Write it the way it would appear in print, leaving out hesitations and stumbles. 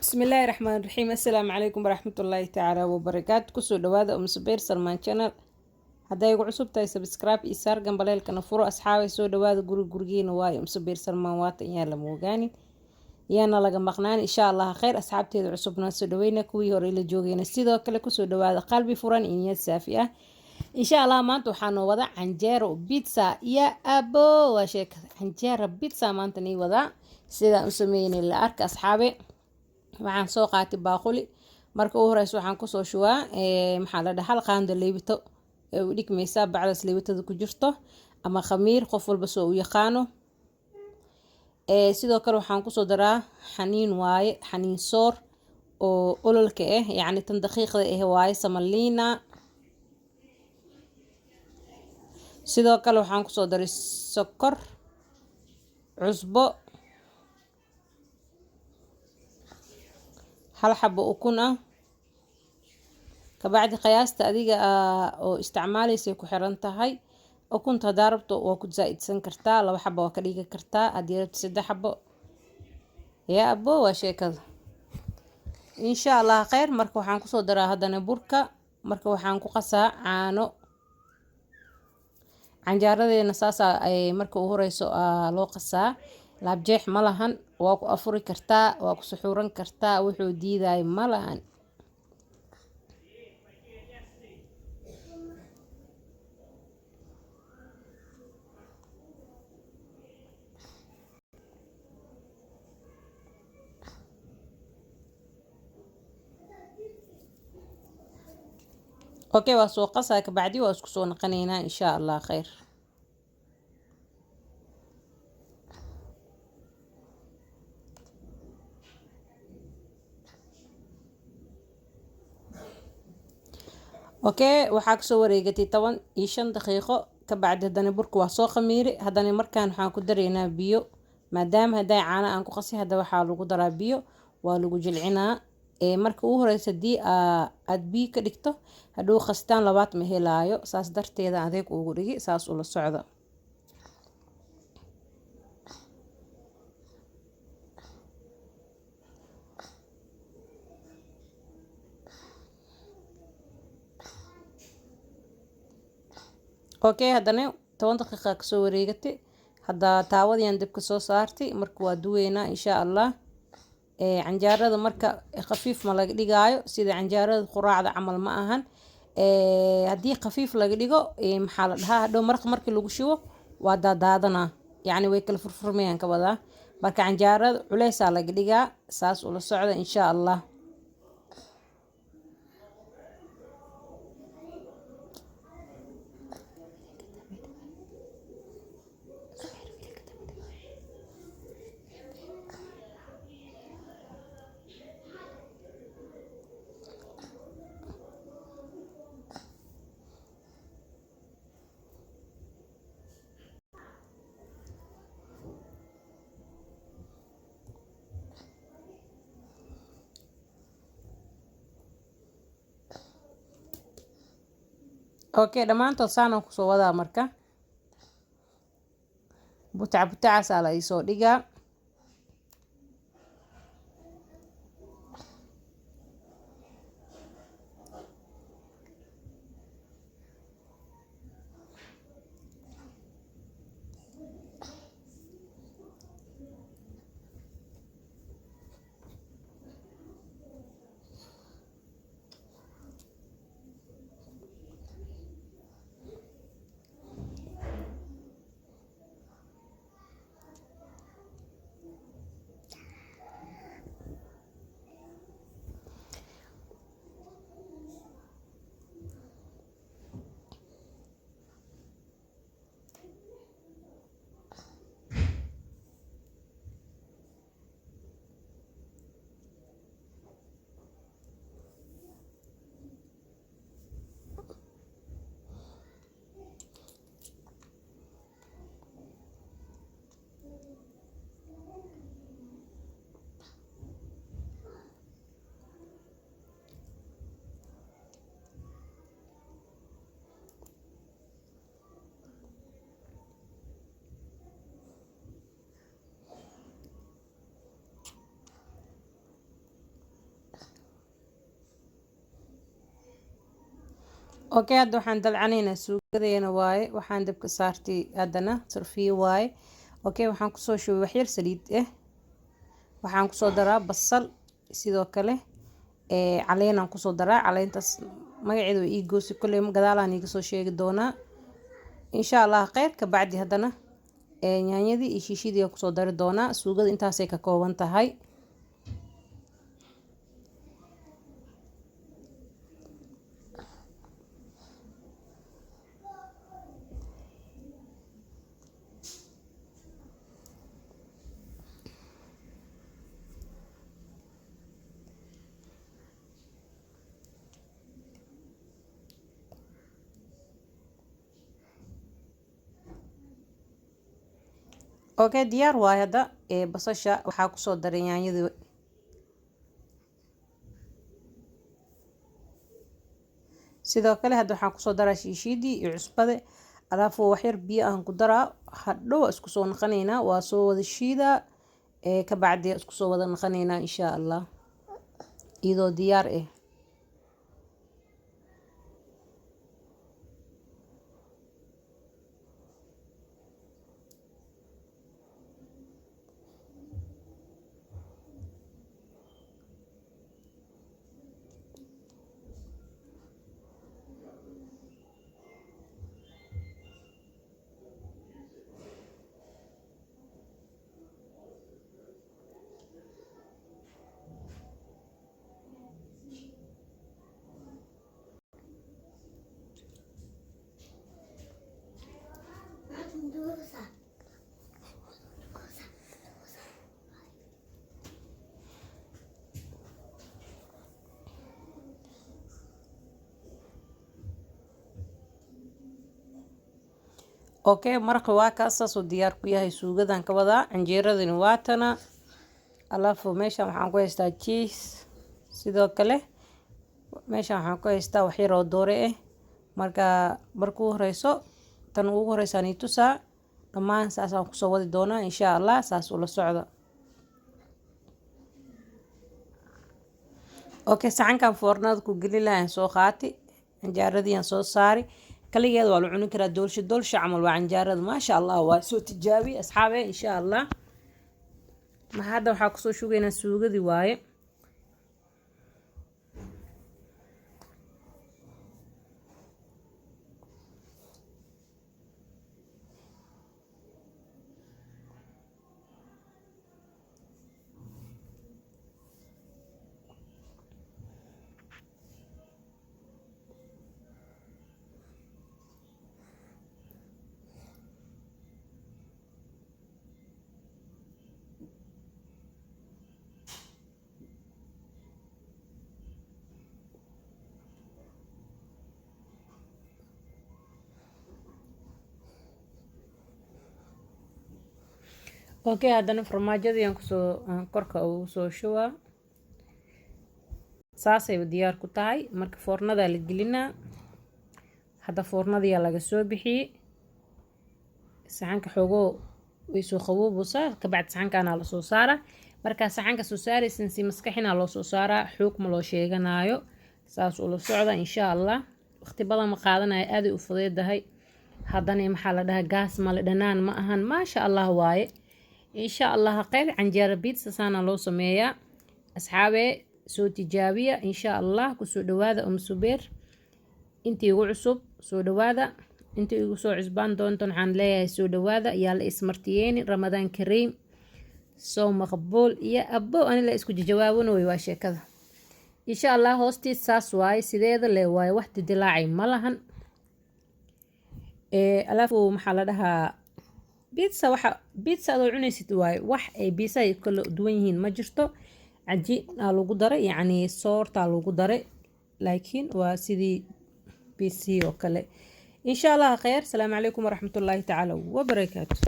بسم الله الرحمن الرحيم. السلام عليكم ورحمة الله تعالى وبركاته. كسو دوادا سبير سلمان channel. هدا يقول عصب تاي سبسكرايب إيسار جنباليل كنفورو أصحابي سو دوادا جورجين واي سبير سلمان واتن يالا موجاني يانا لقى مقنان إن شاء الله خير. أصحاب تيد عصبنا سودوينا كوي هوري لجوجين السيدو كلا كسو دوادا قلبي فران إنيات سافية إن شاء الله ما حانو وضع عنجيرو بيتزا يا أبو وشيك عنجيرو بيتزا ما أنتني وضع سيدا مسميني اللي أرك أصحابي waxaan soo qaatay baaquli marka ugu horeysa waxaan kusoo shubaa maxaa la dhahaa qaando leebito u dhigmaysaa bacdaas leebitada ku jirto ama khamiir qof walba soo u yaqaano sidoo kale waxaan kusoo daraa xaniin waaye xaniin soor oo ololka ah yacni tan daqiiqda ah waaye samaliina sidoo kale waxaan kusoo daray sokor cusbo hal xabo ukun ah kabacdi qiyaasta adiga oo isticmaalaysa ku xiran tahay ukunta hadaa rabto waa ku zaa'idsan kartaa 2 xabo waa ka dhigi kartaa haddii rabto 3 xabo yaa abo waa sheekada insha allah khayr marka waxaan kusoo daraa haddana burka marka waxaan ku qasaa caano canjaaradeena saasa ay marka ugu horeyso loo qasaa laabjeex ma lahan waa ku afuri kartaa waa ku suxuuran kartaa wuxuu diiday ma lahan اوكي waa soo qasaa kabacdi waa isku soo naqanaynaa insha allah khayr اوكي waxaa kasoo wareegatay 15 daqiiqo kabacdi hadana burka waa soo khamiiri hadana markaan waxaan ku dareynaa biyo maadaama haday caano aan ku qasi hada waxaa lagu daraa biyo waa lagu jilcinaa marka ugu horeysa hadii aad biyo ka dhigto hadhow qastaan labaad ma helaayo saas darteeda adeeg ugu dhigi saas ula socdo اوكي hadana 10 daqiiqa kasoo wareegatay hadda taawadiyan dibka soo saartay marka waa duweynaa insha allah canjaarada marka khafiif ma laga dhigaayo sida canjaarada quraacda camal ma ahan haddii khafiif laga dhigo maxaa la dhahaa hadhow markii lagu shubo waa daadaadanaa yacni way kala furfurmayaan ka wadaa marka canjaarada culeysaa laga dhigaa saas ula socda insha allah اوكي dhamaantood saanaan kusoo wadaa marka butacaasaa la isoo dhigaa اوكي هاد waxaan dalcanayna suugadeena waaye waxaan dabka saartay hadana sarfiyo waaye اوكي waxaan ku soo shubay wax yar saliid waxaan ku soo daraa basal sidoo kale caleen ku soo daraa caleentas magaceedu ii goosi kulay gadaalaan iga soo sheegi doonaa insha Allah khayr ka bacdi hadana yaanyadii iyo shiishidii ku soo dari doonaa suugada intaas ay ka kooban tahay اوكي diyaar waay hada basasha waxa ku soo daray yaanyada sidoo kale hada waxaan ku soo daraa shiishidii iyo cusbada alaafo wax yar biyo aan ku daraa hadhow isku soo naqanayna waa soo wada shiida ka bacdi isku soo wada naqanayna insha Allah iyadoo diyaar اوكي maraq waa kaas oo diyaar ku yahay suugadan ka wada canjeeradani waatana alaafo meesha waxaan ku haystaa cheese sidoo kale meesha waxaan ku haystaa wax yar oo doore marka markuu horeyso tan ugu horeysa aan tusaa dhamaan saas aan ku soo wadi doonaa insha Allah saas ula socdo اوكي saxankan foornada ku gali lahayn soo qaati canjeeradii aan soo saari kaligeed waa la cuni karaa doolsho camal waa canjeerada ma sha Allah waa soo tijaabi asxaabe insha Allah ma hada waxa ku soo shugeynaa suugadii waaye اوكي هادana farmaajadii aan kusoo korka ugu soo shubaa saasay diyaar ku tahay marka foornada la gelinaa hada foornadii laga soo bixiyay saxanka xogo way soo qaboobusa ka bacd saxankaana la soo saara marka saxanka soo saaraysan si maskaxina loo soo saara xoog ma loo sheeganayo saas ula socda insha Allah waqti badan ma qaadanayo aad u fudeedahay hadana maxaa la dhahaa gaas ma la dhanaan ma ahan ma sha Allah waaye إن شاء الله خير عن جربيت سانا لو سمية أصحابي سو تجابية إن شاء الله كسو دواذا سبير انتي وعصب سو دواذا انتي وسو عزبان دونتون عن ليا سو دواذا يالا اسمرتيين رمضان كريم سو مقبول يا أبو أنا لا اسكو جوابون ويواشي كذا إن شاء الله هوستي ساس واي سيديد اللي واي واحد دلاعي ملهن ألافو محالدها بيتزا بيتزا adoo cunaysid waay wax ay bisa ay kala duwan yihiin ma jirto cajiin lagu daray yani soorta lagu daray laakiin waa sidii bisi oo kale insha Allah khayr salaam alaykum wa rahmatullahi ta'ala wa barakatuh